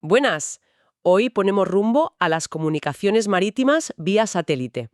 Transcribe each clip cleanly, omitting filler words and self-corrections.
Buenas. Hoy ponemos rumbo a las comunicaciones marítimas vía satélite.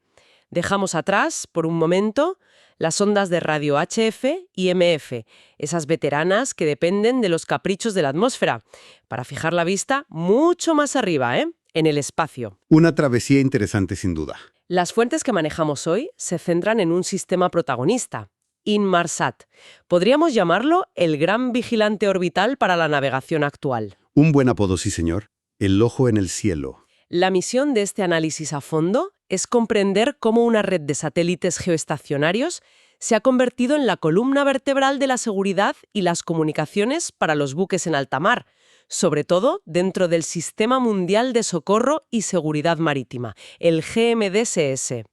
Dejamos atrás, por un momento, las ondas de radio HF y MF, esas veteranas que dependen de los caprichos de la atmósfera, para fijar la vista mucho más arriba, en el espacio. Una travesía interesante sin duda. Las fuentes que manejamos hoy se centran en un sistema protagonista, Inmarsat. Podríamos llamarlo el gran vigilante orbital para la navegación actual. Un buen apodo, sí señor. El ojo en el cielo. La misión de este análisis a fondo es comprender cómo una red de satélites geoestacionarios se ha convertido en la columna vertebral de la seguridad y las comunicaciones para los buques en alta mar, sobre todo dentro del Sistema Mundial de Socorro y Seguridad Marítima, el GMDSS.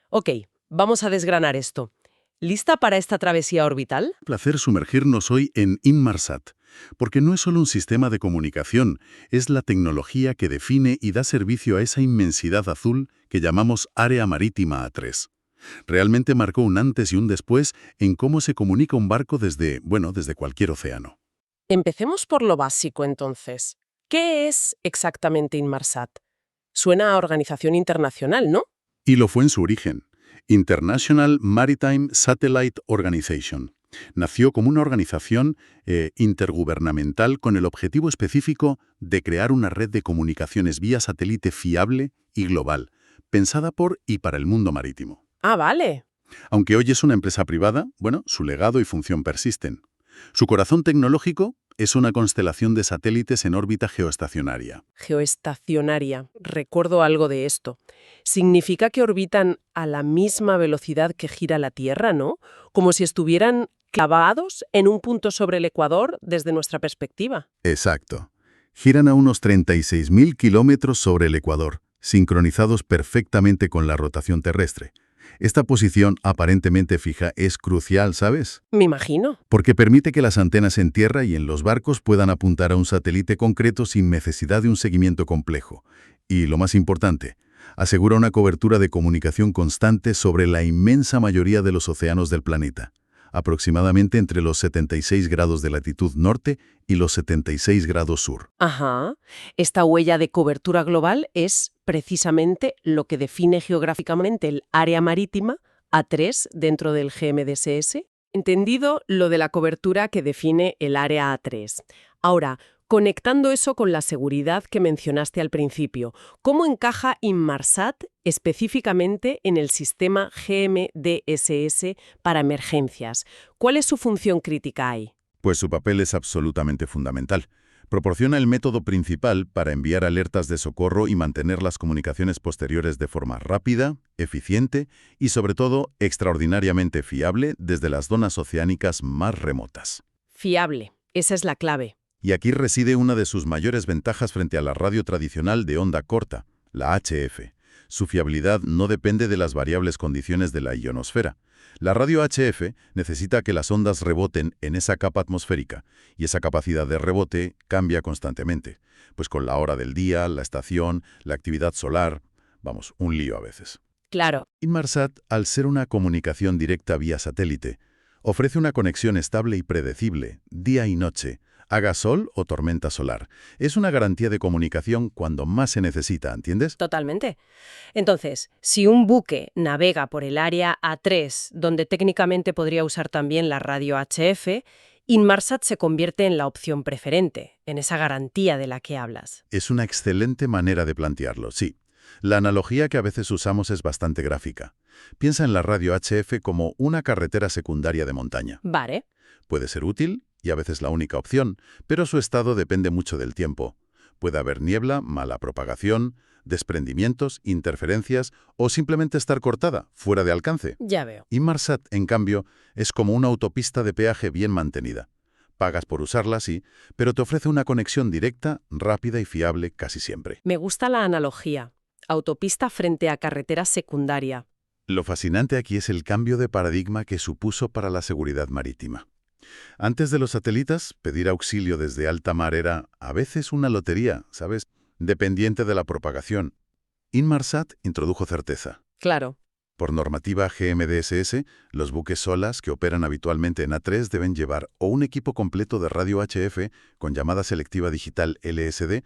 Ok, vamos a desgranar esto. ¿Lista para esta travesía orbital? Placer sumergirnos hoy en Inmarsat, porque no es solo un sistema de comunicación, es la tecnología que define y da servicio a esa inmensidad azul que llamamos Área Marítima A3. Realmente marcó un antes y un después en cómo se comunica un barco desde cualquier océano. Empecemos por lo básico, entonces. ¿Qué es exactamente Inmarsat? Suena a organización internacional, ¿no? Y lo fue en su origen. International Maritime Satellite Organization. Nació como una organización intergubernamental con el objetivo específico de crear una red de comunicaciones vía satélite fiable y global, pensada por y para el mundo marítimo. Ah, vale. Aunque hoy es una empresa privada, su legado y función persisten. Su corazón tecnológico es una constelación de satélites en órbita geoestacionaria. Geoestacionaria. Recuerdo algo de esto. Significa que orbitan a la misma velocidad que gira la Tierra, ¿no? Como si estuvieran clavados en un punto sobre el ecuador desde nuestra perspectiva. Exacto. Giran a unos 36.000 kilómetros sobre el ecuador, sincronizados perfectamente con la rotación terrestre. Esta posición aparentemente fija es crucial, ¿sabes? Me imagino. Porque permite que las antenas en tierra y en los barcos puedan apuntar a un satélite concreto sin necesidad de un seguimiento complejo. Y lo más importante, asegura una cobertura de comunicación constante sobre la inmensa mayoría de los océanos del planeta, aproximadamente entre los 76 grados de latitud norte y los 76 grados sur. Ajá. Esta huella de cobertura global es precisamente lo que define geográficamente el área marítima A3 dentro del GMDSS. Entendido lo de la cobertura que define el área A3. Ahora, conectando eso con la seguridad que mencionaste al principio, ¿cómo encaja Inmarsat específicamente en el sistema GMDSS para emergencias? ¿Cuál es su función crítica ahí? Pues su papel es absolutamente fundamental. Proporciona el método principal para enviar alertas de socorro y mantener las comunicaciones posteriores de forma rápida, eficiente y, sobre todo, extraordinariamente fiable desde las zonas oceánicas más remotas. Fiable, esa es la clave. Y aquí reside una de sus mayores ventajas frente a la radio tradicional de onda corta, la HF. Su fiabilidad no depende de las variables condiciones de la ionosfera. La radio HF necesita que las ondas reboten en esa capa atmosférica, y esa capacidad de rebote cambia constantemente, pues con la hora del día, la estación, la actividad solar, un lío a veces. Claro. Inmarsat, al ser una comunicación directa vía satélite, ofrece una conexión estable y predecible, día y noche, haga sol o tormenta solar. Es una garantía de comunicación cuando más se necesita, ¿entiendes? Totalmente. Entonces, si un buque navega por el área A3, donde técnicamente podría usar también la radio HF, Inmarsat se convierte en la opción preferente, en esa garantía de la que hablas. Es una excelente manera de plantearlo, sí. La analogía que a veces usamos es bastante gráfica. Piensa en la radio HF como una carretera secundaria de montaña. Vale. Puede ser útil y a veces la única opción, pero su estado depende mucho del tiempo. Puede haber niebla, mala propagación, desprendimientos, interferencias o simplemente estar cortada, fuera de alcance. Ya veo. Inmarsat, en cambio, es como una autopista de peaje bien mantenida. Pagas por usarla, sí, pero te ofrece una conexión directa, rápida y fiable casi siempre. Me gusta la analogía. Autopista frente a carretera secundaria. Lo fascinante aquí es el cambio de paradigma que supuso para la seguridad marítima. Antes de los satélites, pedir auxilio desde alta mar era a veces una lotería, ¿sabes? Dependiente de la propagación. Inmarsat introdujo certeza. Claro. Por normativa GMDSS, los buques solas que operan habitualmente en A3 deben llevar o un equipo completo de radio HF con llamada selectiva digital LSD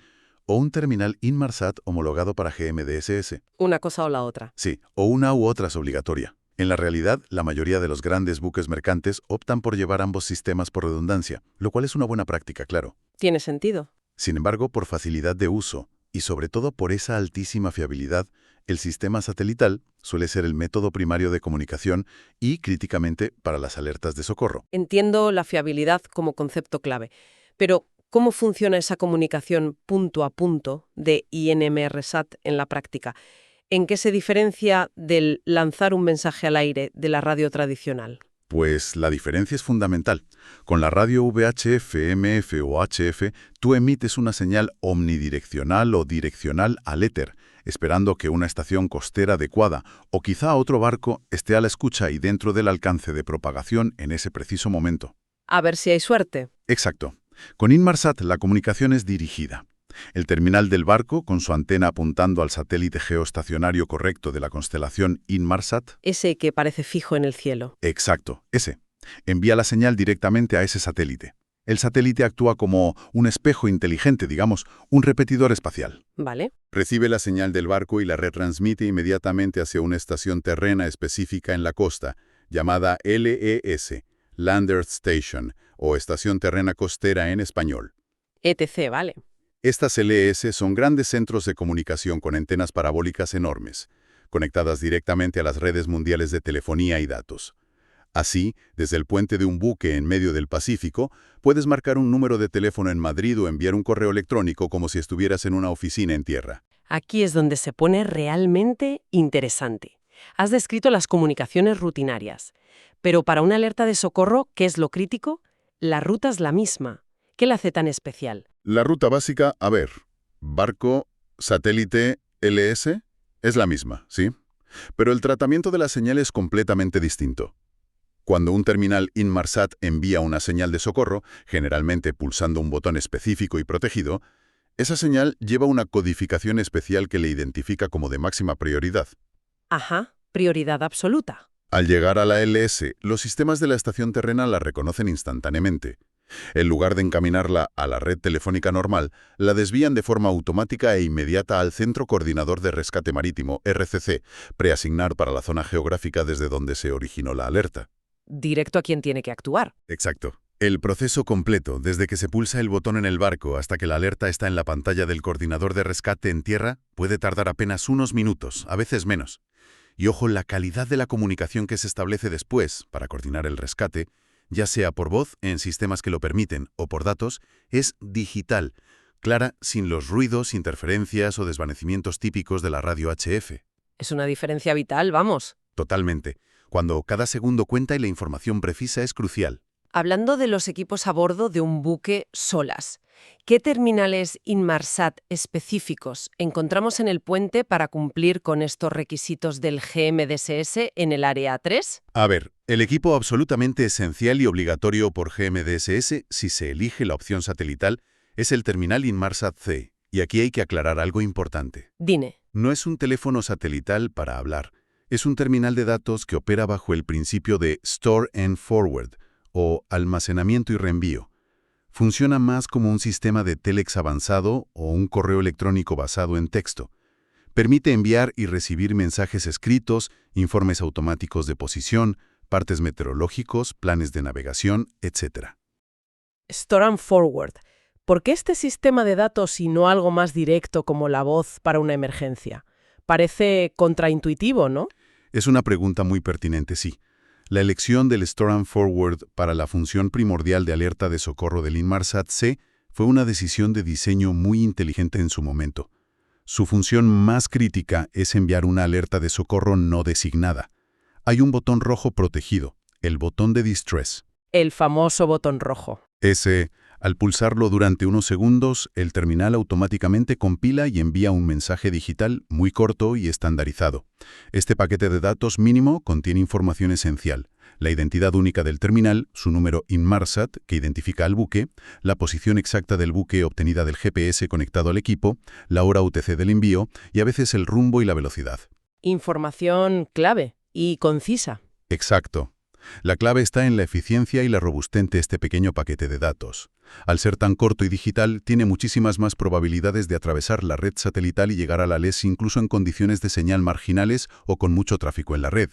o un terminal Inmarsat homologado para GMDSS. Una cosa o la otra. Sí, o una u otra es obligatoria. En la realidad, la mayoría de los grandes buques mercantes optan por llevar ambos sistemas por redundancia, lo cual es una buena práctica, claro. Tiene sentido. Sin embargo, por facilidad de uso, y sobre todo por esa altísima fiabilidad, el sistema satelital suele ser el método primario de comunicación y, críticamente, para las alertas de socorro. Entiendo la fiabilidad como concepto clave, pero ¿cómo funciona esa comunicación punto a punto de INMRSAT en la práctica? ¿En qué se diferencia del lanzar un mensaje al aire de la radio tradicional? Pues la diferencia es fundamental. Con la radio VHF, MF o HF, tú emites una señal omnidireccional o direccional al éter, esperando que una estación costera adecuada o quizá otro barco esté a la escucha y dentro del alcance de propagación en ese preciso momento. A ver si hay suerte. Exacto. Con Inmarsat la comunicación es dirigida. El terminal del barco, con su antena apuntando al satélite geoestacionario correcto de la constelación Inmarsat. Ese que parece fijo en el cielo. Exacto, ese. Envía la señal directamente a ese satélite. El satélite actúa como un espejo inteligente, digamos, un repetidor espacial. ¿Vale? Recibe la señal del barco y la retransmite inmediatamente hacia una estación terrena específica en la costa, llamada LES, Land Earth Station, o Estación Terrena Costera en español. ETC, vale. Estas LES son grandes centros de comunicación con antenas parabólicas enormes, conectadas directamente a las redes mundiales de telefonía y datos. Así, desde el puente de un buque en medio del Pacífico, puedes marcar un número de teléfono en Madrid o enviar un correo electrónico como si estuvieras en una oficina en tierra. Aquí es donde se pone realmente interesante. Has descrito las comunicaciones rutinarias, pero para una alerta de socorro, ¿qué es lo crítico? La ruta es la misma. ¿Qué la hace tan especial? La ruta básica, barco, satélite, LS, es la misma, ¿sí? Pero el tratamiento de la señal es completamente distinto. Cuando un terminal Inmarsat envía una señal de socorro, generalmente pulsando un botón específico y protegido, esa señal lleva una codificación especial que le identifica como de máxima prioridad. Ajá, prioridad absoluta. Al llegar a la LS, los sistemas de la estación terrena la reconocen instantáneamente. En lugar de encaminarla a la red telefónica normal, la desvían de forma automática e inmediata al Centro Coordinador de Rescate Marítimo, RCC, preasignar para la zona geográfica desde donde se originó la alerta. Directo a quien tiene que actuar. Exacto. El proceso completo, desde que se pulsa el botón en el barco hasta que la alerta está en la pantalla del coordinador de rescate en tierra, puede tardar apenas unos minutos, a veces menos. Y ojo, la calidad de la comunicación que se establece después para coordinar el rescate, ya sea por voz en sistemas que lo permiten o por datos, es digital, clara, sin los ruidos, interferencias o desvanecimientos típicos de la radio HF. Es una diferencia vital, vamos. Totalmente. Cuando cada segundo cuenta y la información precisa es crucial. Hablando de los equipos a bordo de un buque Solas, ¿qué terminales Inmarsat específicos encontramos en el puente para cumplir con estos requisitos del GMDSS en el área 3? El equipo absolutamente esencial y obligatorio por GMDSS, si se elige la opción satelital, es el terminal Inmarsat C. Y aquí hay que aclarar algo importante. Dime. No es un teléfono satelital para hablar. Es un terminal de datos que opera bajo el principio de Store and Forward, o almacenamiento y reenvío. Funciona más como un sistema de telex avanzado o un correo electrónico basado en texto. Permite enviar y recibir mensajes escritos, informes automáticos de posición, partes meteorológicos, planes de navegación, etc. Store and Forward. ¿Por qué este sistema de datos y no algo más directo como la voz para una emergencia? Parece contraintuitivo, ¿no? Es una pregunta muy pertinente, sí. La elección del Store and Forward para la función primordial de alerta de socorro del Inmarsat C fue una decisión de diseño muy inteligente en su momento. Su función más crítica es enviar una alerta de socorro no designada. Hay un botón rojo protegido, el botón de distress. El famoso botón rojo. Ese, al pulsarlo durante unos segundos, el terminal automáticamente compila y envía un mensaje digital muy corto y estandarizado. Este paquete de datos mínimo contiene información esencial: la identidad única del terminal, su número Inmarsat, que identifica al buque, la posición exacta del buque obtenida del GPS conectado al equipo, la hora UTC del envío y a veces el rumbo y la velocidad. Información clave y concisa. Exacto. La clave está en la eficiencia y la robustez de este pequeño paquete de datos. Al ser tan corto y digital, tiene muchísimas más probabilidades de atravesar la red satelital y llegar a la LES incluso en condiciones de señal marginales o con mucho tráfico en la red.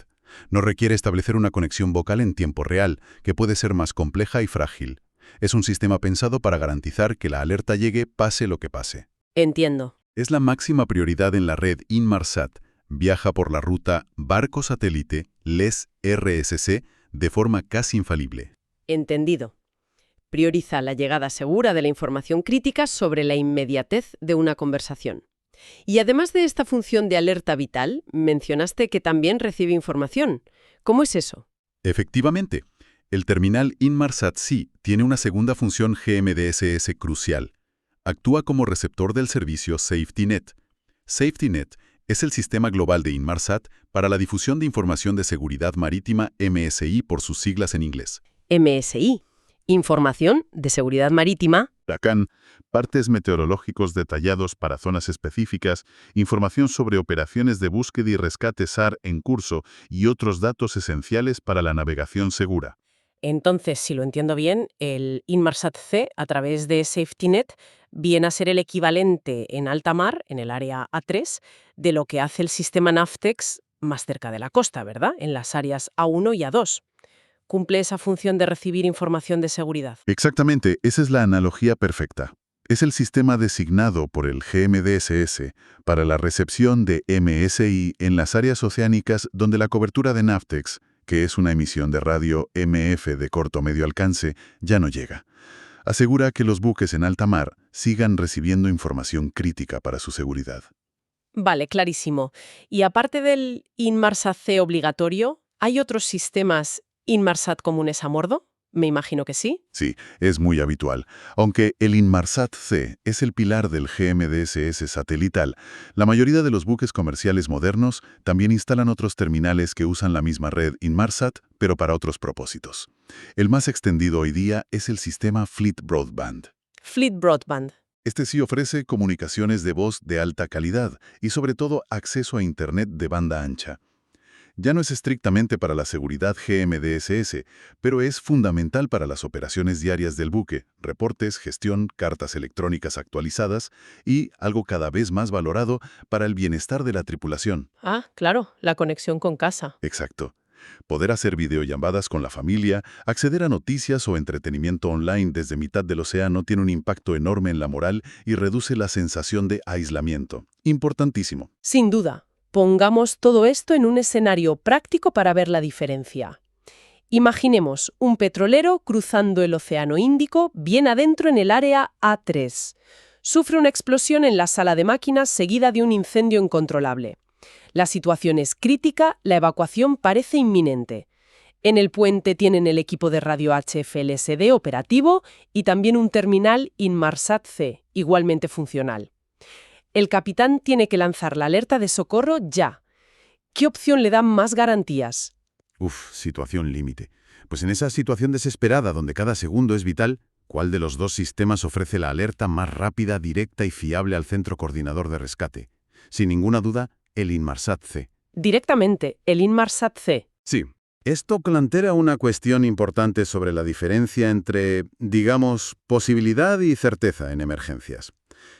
No requiere establecer una conexión vocal en tiempo real, que puede ser más compleja y frágil. Es un sistema pensado para garantizar que la alerta llegue pase lo que pase. Entiendo. Es la máxima prioridad en la red Inmarsat. Viaja por la ruta barco satélite LES RSC de forma casi infalible. Entendido. Prioriza la llegada segura de la información crítica sobre la inmediatez de una conversación. Y además de esta función de alerta vital, mencionaste que también recibe información. ¿Cómo es eso? Efectivamente, el terminal Inmarsat-C tiene una segunda función GMDSS crucial. Actúa como receptor del servicio SafetyNet. SafetyNet es el sistema global de Inmarsat para la difusión de información de seguridad marítima MSI por sus siglas en inglés. MSI. Información de seguridad marítima. TACAN, partes meteorológicos detallados para zonas específicas, información sobre operaciones de búsqueda y rescate SAR en curso y otros datos esenciales para la navegación segura. Entonces, si lo entiendo bien, el Inmarsat-C, a través de SafetyNet, viene a ser el equivalente en alta mar, en el área A3, de lo que hace el sistema Navtex más cerca de la costa, ¿verdad? En las áreas A1 y A2. Cumple esa función de recibir información de seguridad. Exactamente, esa es la analogía perfecta. Es el sistema designado por el GMDSS para la recepción de MSI en las áreas oceánicas donde la cobertura de Navtex, que es una emisión de radio MF de corto o medio alcance, ya no llega. Asegura que los buques en alta mar sigan recibiendo información crítica para su seguridad. Vale, clarísimo. Y aparte del Inmarsat-C obligatorio, ¿hay otros sistemas Inmarsat comunes a bordo? Me imagino que sí. Sí, es muy habitual. Aunque el Inmarsat-C es el pilar del GMDSS satelital, la mayoría de los buques comerciales modernos también instalan otros terminales que usan la misma red Inmarsat, pero para otros propósitos. El más extendido hoy día es el sistema Fleet Broadband. Fleet Broadband. Este sí ofrece comunicaciones de voz de alta calidad y sobre todo acceso a Internet de banda ancha. Ya no es estrictamente para la seguridad GMDSS, pero es fundamental para las operaciones diarias del buque, reportes, gestión, cartas electrónicas actualizadas y, algo cada vez más valorado, para el bienestar de la tripulación. Ah, claro, la conexión con casa. Exacto. Poder hacer videollamadas con la familia, acceder a noticias o entretenimiento online desde mitad del océano tiene un impacto enorme en la moral y reduce la sensación de aislamiento. Importantísimo. Sin duda. Pongamos todo esto en un escenario práctico para ver la diferencia. Imaginemos un petrolero cruzando el Océano Índico bien adentro en el área A3. Sufre una explosión en la sala de máquinas seguida de un incendio incontrolable. La situación es crítica, la evacuación parece inminente. En el puente tienen el equipo de radio HFLSD operativo y también un terminal Inmarsat-C, igualmente funcional. El capitán tiene que lanzar la alerta de socorro ya. ¿Qué opción le da más garantías? Situación límite. Pues en esa situación desesperada donde cada segundo es vital, ¿cuál de los dos sistemas ofrece la alerta más rápida, directa y fiable al centro coordinador de rescate? Sin ninguna duda, el Inmarsat-C. Directamente, el Inmarsat-C. Sí. Esto plantea una cuestión importante sobre la diferencia entre, digamos, posibilidad y certeza en emergencias.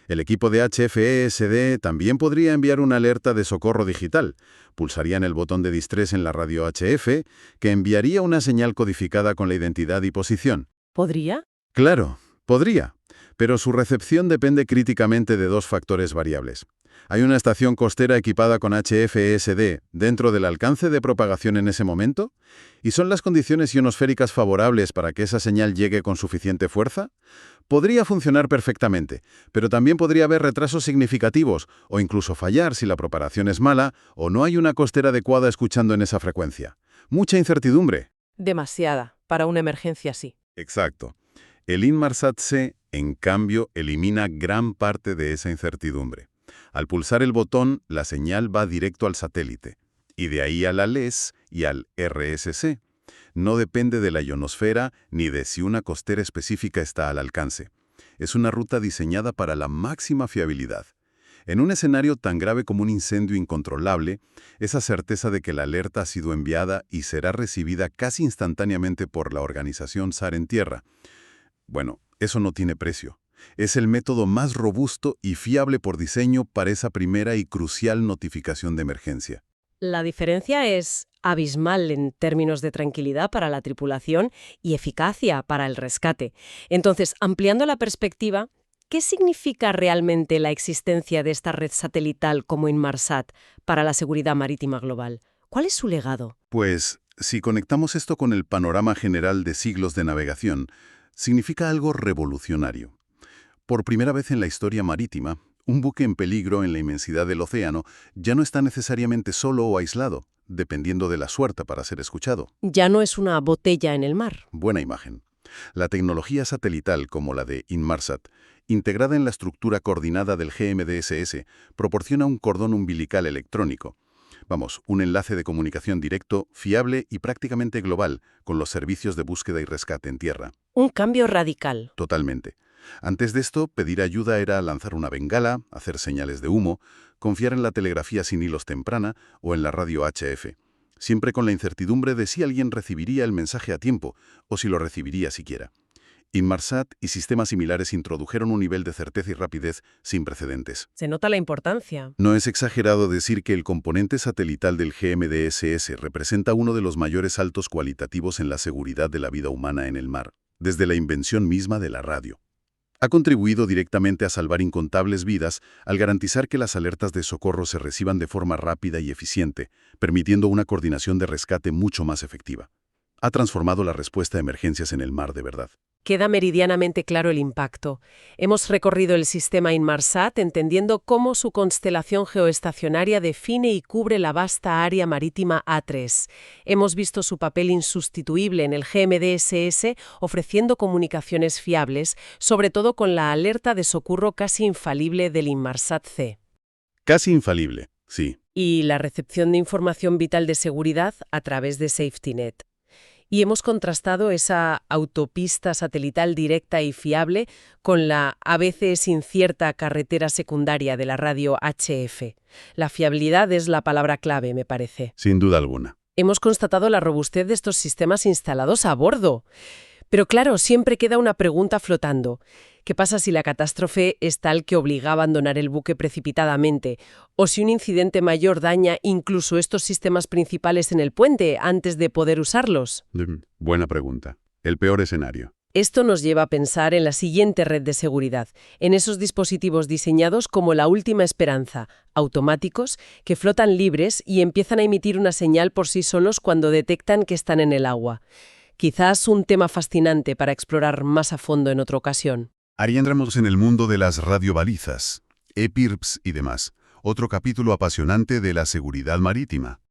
El equipo de HFESD también podría enviar una alerta de socorro digital. Pulsarían el botón de distress en la radio HF, que enviaría una señal codificada con la identidad y posición. ¿Podría? Claro, podría, pero su recepción depende críticamente de dos factores variables. ¿Hay una estación costera equipada con HFESD dentro del alcance de propagación en ese momento? ¿Y son las condiciones ionosféricas favorables para que esa señal llegue con suficiente fuerza? Podría funcionar perfectamente, pero también podría haber retrasos significativos o incluso fallar si la propagación es mala o no hay una costera adecuada escuchando en esa frecuencia. Mucha incertidumbre. Demasiada, para una emergencia así. Exacto. El Inmarsat-C, en cambio, elimina gran parte de esa incertidumbre. Al pulsar el botón, la señal va directo al satélite, y de ahí a la LES y al RSC. No depende de la ionosfera ni de si una costera específica está al alcance. Es una ruta diseñada para la máxima fiabilidad. En un escenario tan grave como un incendio incontrolable, esa certeza de que la alerta ha sido enviada y será recibida casi instantáneamente por la organización SAR en tierra, bueno, eso no tiene precio. Es el método más robusto y fiable por diseño para esa primera y crucial notificación de emergencia. La diferencia es abismal en términos de tranquilidad para la tripulación y eficacia para el rescate. Entonces, ampliando la perspectiva, ¿qué significa realmente la existencia de esta red satelital como Inmarsat para la seguridad marítima global? ¿Cuál es su legado? Pues, si conectamos esto con el panorama general de siglos de navegación, significa algo revolucionario. Por primera vez en la historia marítima, un buque en peligro en la inmensidad del océano ya no está necesariamente solo o aislado, dependiendo de la suerte para ser escuchado. Ya no es una botella en el mar. Buena imagen. La tecnología satelital como la de Inmarsat, integrada en la estructura coordinada del GMDSS, proporciona un cordón umbilical electrónico. Vamos, un enlace de comunicación directo, fiable y prácticamente global con los servicios de búsqueda y rescate en tierra. Un cambio radical. Totalmente. Antes de esto, pedir ayuda era lanzar una bengala, hacer señales de humo, confiar en la telegrafía sin hilos temprana o en la radio HF, siempre con la incertidumbre de si alguien recibiría el mensaje a tiempo o si lo recibiría siquiera. Inmarsat y sistemas similares introdujeron un nivel de certeza y rapidez sin precedentes. Se nota la importancia. No es exagerado decir que el componente satelital del GMDSS representa uno de los mayores saltos cualitativos en la seguridad de la vida humana en el mar, desde la invención misma de la radio. Ha contribuido directamente a salvar incontables vidas al garantizar que las alertas de socorro se reciban de forma rápida y eficiente, permitiendo una coordinación de rescate mucho más efectiva. Ha transformado la respuesta a emergencias en el mar de verdad. Queda meridianamente claro el impacto. Hemos recorrido el sistema Inmarsat entendiendo cómo su constelación geoestacionaria define y cubre la vasta área marítima A3. Hemos visto su papel insustituible en el GMDSS, ofreciendo comunicaciones fiables, sobre todo con la alerta de socorro casi infalible del Inmarsat C. Casi infalible, sí. Y la recepción de información vital de seguridad a través de SafetyNet. Y hemos contrastado esa autopista satelital directa y fiable con la a veces incierta carretera secundaria de la radio HF. La fiabilidad es la palabra clave, me parece. Sin duda alguna. Hemos constatado la robustez de estos sistemas instalados a bordo. Pero claro, siempre queda una pregunta flotando. ¿Qué pasa si la catástrofe es tal que obliga a abandonar el buque precipitadamente? ¿O si un incidente mayor daña incluso estos sistemas principales en el puente antes de poder usarlos? Buena pregunta. El peor escenario. Esto nos lleva a pensar en la siguiente red de seguridad, en esos dispositivos diseñados como la última esperanza, automáticos, que flotan libres y empiezan a emitir una señal por sí solos cuando detectan que están en el agua. Quizás un tema fascinante para explorar más a fondo en otra ocasión. Ahí entramos en el mundo de las radiobalizas, EPIRBs y demás, otro capítulo apasionante de la seguridad marítima.